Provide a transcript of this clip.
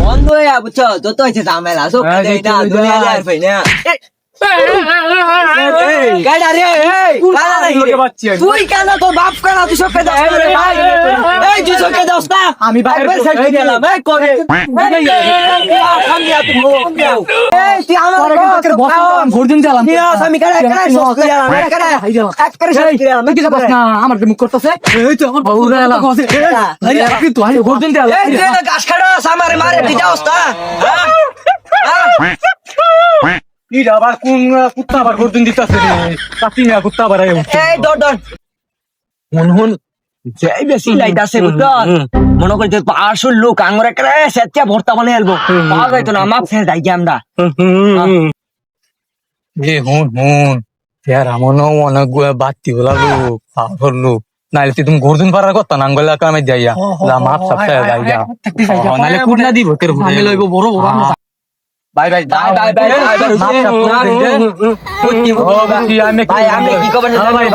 বন্ধ হয়ে বুঝছো যত হয়েছে ঝামেলা সব দুনিয়া আর পাই না গাড়া রে তুই কেন তোর বাপ কেন তুই সবকে দাস এই তুই সবকে দাস না আমি বাইরে সাইড দিলাম এই করে এই তুই আমার ভোরদিন দিলাম আমি কারা কারা সব দিলাম কারা এক করে সাইড দিলাম কি যাবাস না আমার মুখ করতেছে এই তো আমার বাবু গেলাম আরে আপনি তো আই ভোরদিন দিলাম এই তুই না গাছ খাড়াস আমারে মারে তুই যাস না কি আবার কোন কুত্তা আবার ভোরদিন দিতেছে রে কাটি না কুত্তা আবার এই দর মন যাই বেশি লাইতাছে বুঝছ মনে করি পাঁচশোর লোক আঙুর একটা সেটা ভর্তা বানিয়ে আলবো পাওয়া যাইতো না মাপ ফের যাই আমরা এ হুন यार আমনো অনেক বাতি হলা লোক পাগল লোক নাইলে তুমি ঘুরদিন পারার কথা নাঙ্গলা কামে যাইয়া যা মাপ সপ্তাহে যাইয়া নাইলে কুড়না দিব তোর আমি লইব বড় বাই বাই ভাই আমি কি খবর ভাই